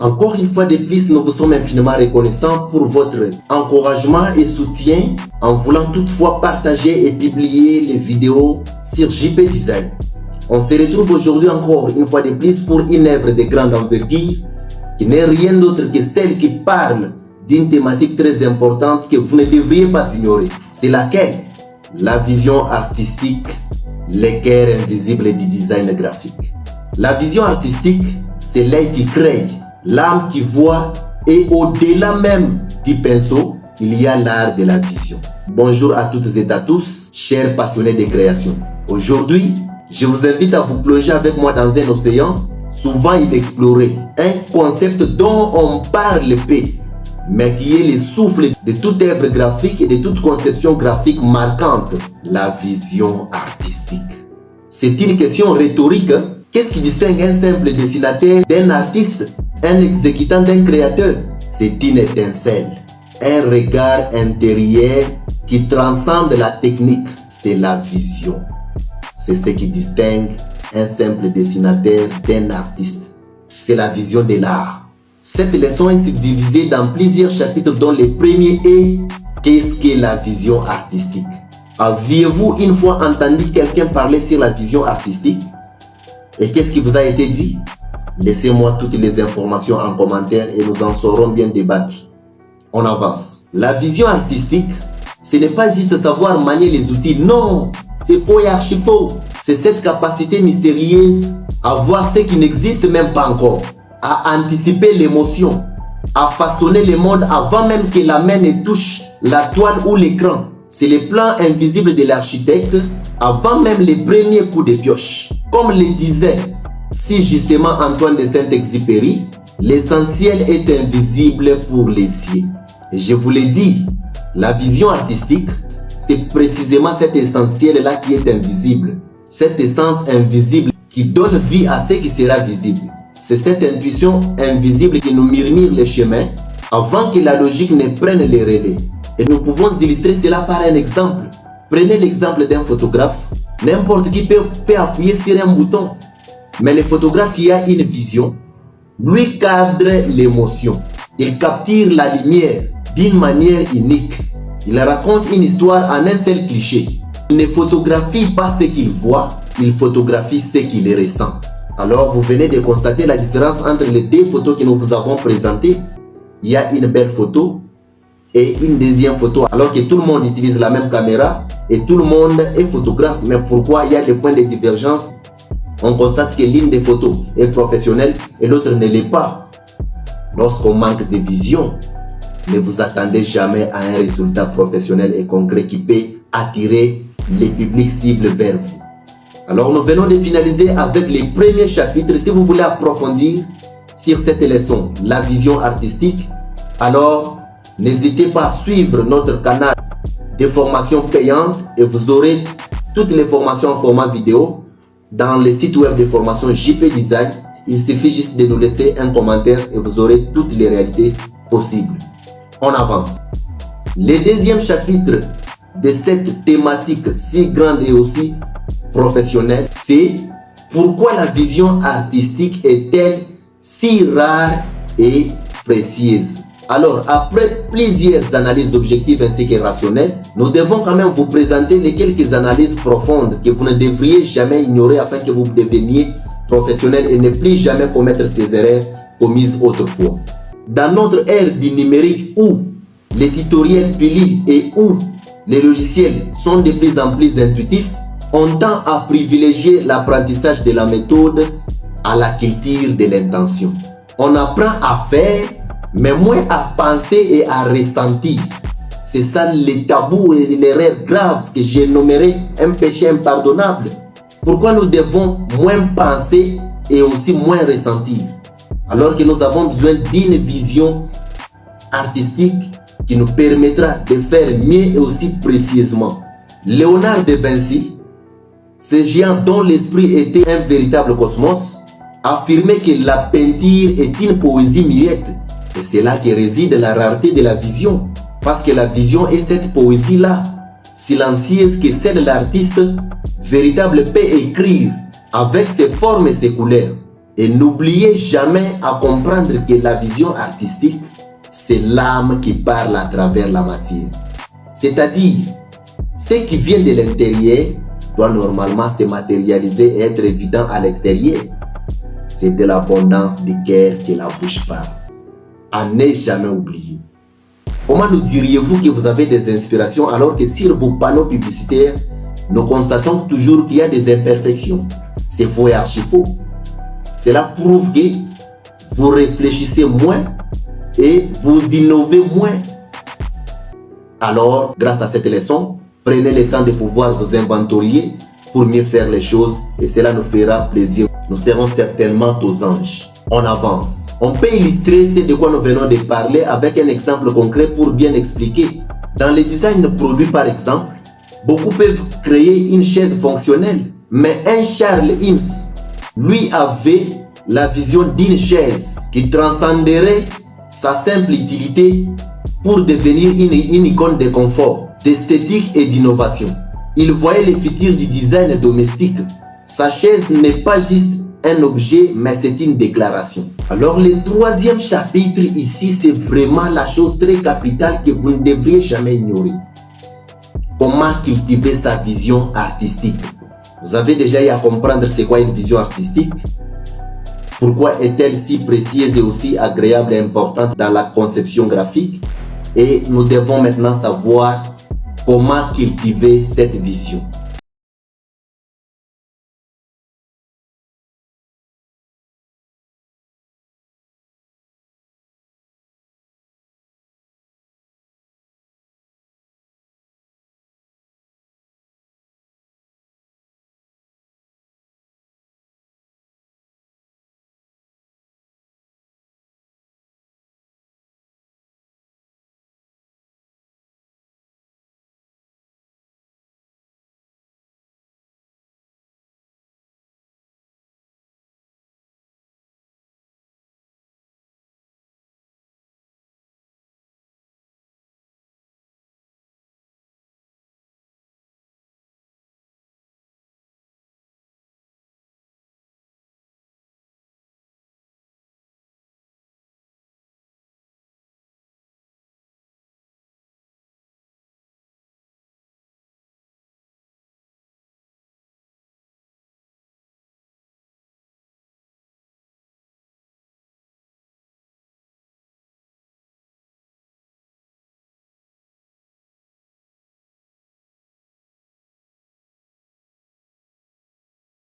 Encore une fois de plus, nous vous sommes infiniment reconnaissants pour votre encouragement et soutien en voulant toutefois partager et publier les vidéos sur JP Design. On se retrouve aujourd'hui encore une fois de plus pour une œuvre de grande envergure qui n'est rien d'autre que celle qui parle d'une thématique très importante que vous ne devriez pas ignorer. C'est laquelle? La vision artistique, l'équerre invisible du design graphique. La vision artistique, c'est l'œil qui crée, l'âme qui voit, et au-delà même du pinceau, il y a l'art de la vision. Bonjour à toutes et à tous, chers passionnés de création. Aujourd'hui, je vous invite à vous plonger avec moi dans un océan souvent inexploré, un concept dont on parle peu, mais qui est le souffle de toute œuvre graphique et de toute conception graphique marquante, la vision artistique. C'est une question rhétorique. Qu'est-ce qui distingue un simple dessinateur d'un artiste, un exécutant d'un créateur? C'est une étincelle, un regard intérieur qui transcende la technique. C'est la vision. C'est ce qui distingue un simple dessinateur d'un artiste. C'est la vision de l'art. Cette leçon est subdivisée dans plusieurs chapitres dont le premier est « Qu'est-ce que la vision artistique ?» Aviez-vous une fois entendu quelqu'un parler sur la vision artistique? Et qu'est-ce qui vous a été dit? Laissez-moi toutes les informations en commentaire et nous en saurons bien débattre. On avance. La vision artistique, ce n'est pas juste savoir manier les outils. Non, c'est faux et archi faux. C'est cette capacité mystérieuse à voir ce qui n'existe même pas encore, à anticiper l'émotion, à façonner le monde avant même que la main ne touche la toile ou l'écran. C'est le plan invisible de l'architecte avant même les premiers coups de pioche. Comme le disait si justement Antoine de Saint-Exupéry, l'essentiel est invisible pour les yeux. Et je vous l'ai dit, la vision artistique, c'est précisément cet essentiel-là qui est invisible. Cette essence invisible qui donne vie à ce qui sera visible. C'est cette intuition invisible qui nous murmure le chemin avant que la logique ne prenne les relais. Et nous pouvons illustrer cela par un exemple. Prenez l'exemple d'un photographe. N'importe qui peut appuyer sur un bouton. Mais le photographe qui a une vision, lui cadre l'émotion. Il capture la lumière d'une manière unique. Il raconte une histoire en un seul cliché. Il ne photographie pas ce qu'il voit, il photographie ce qu'il ressent. Alors vous venez de constater la différence entre les deux photos que nous vous avons présentées. Il y a une belle photo et une deuxième photo, alors que tout le monde utilise la même caméra et tout le monde est photographe. Mais pourquoi il y a des points de divergence? On constate que l'une des photos est professionnelle et l'autre ne l'est pas. Lorsqu'on manque de vision, ne vous attendez jamais à un résultat professionnel et concret qui peut attirer les publics cibles vers vous. Alors nous venons de finaliser avec les premiers chapitres. Si vous voulez approfondir sur cette leçon, la vision artistique, alors n'hésitez pas à suivre notre canal de formation payante et vous aurez toutes les formations en format vidéo dans le site web de formation JP Design. Il suffit juste de nous laisser un commentaire et vous aurez toutes les réalités possibles. On avance. Le deuxième chapitre de cette thématique si grande et aussi professionnelle, c'est pourquoi la vision artistique est-elle si rare et précieuse. Alors, après plusieurs analyses objectives ainsi que rationnelles, nous devons quand même vous présenter les quelques analyses profondes que vous ne devriez jamais ignorer afin que vous deveniez professionnel et ne plus jamais commettre ces erreurs commises autrefois. Dans notre ère du numérique où les tutoriels pilés et où les logiciels sont de plus en plus intuitifs, on tend à privilégier l'apprentissage de la méthode à la culture de l'intention. On apprend à faire, mais moins à penser et à ressentir. C'est ça le tabou et l'erreur grave que je nommerai un péché impardonnable. Pourquoi nous devons moins penser et aussi moins ressentir, alors que nous avons besoin d'une vision artistique qui nous permettra de faire mieux et aussi précisément. Léonard de Vinci, ce géant dont l'esprit était un véritable cosmos, affirmait que la peinture est une poésie muette. Et c'est là que réside la rareté de la vision. Parce que la vision est cette poésie-là, silencieuse que seul l'artiste véritable peut écrire avec ses formes et ses couleurs. Et n'oubliez jamais à comprendre que la vision artistique, c'est l'âme qui parle à travers la matière. C'est-à-dire, ce qui vient de l'intérieur doit normalement se matérialiser et être évident à l'extérieur. C'est de l'abondance du cœur que la bouche parle. À ne jamais oublier. Comment nous diriez-vous que vous avez des inspirations alors que sur vos panneaux publicitaires, nous constatons toujours qu'il y a des imperfections? C'est faux et archi faux. Cela prouve que vous réfléchissez moins et vous innovez moins. Alors, grâce à cette leçon, prenez le temps de pouvoir vous inventorier pour mieux faire les choses et cela nous fera plaisir. Nous serons certainement aux anges. On avance. On peut illustrer ce de quoi nous venons de parler avec un exemple concret pour bien expliquer. Dans le design produit par exemple, beaucoup peuvent créer une chaise fonctionnelle, mais un Charles Eames, lui avait la vision d'une chaise qui transcenderait sa simple utilité pour devenir une icône de confort, d'esthétique et d'innovation. Il voyait le futur du design domestique. Sa chaise n'est pas juste un objet, mais c'est une déclaration. Alors le troisième chapitre ici, c'est vraiment la chose très capitale que vous ne devriez jamais ignorer. Comment cultiver sa vision artistique? Vous avez déjà eu à comprendre c'est quoi une vision artistique? Pourquoi est-elle si précieuse et aussi agréable et importante dans la conception graphique? Et nous devons maintenant savoir comment cultiver cette vision.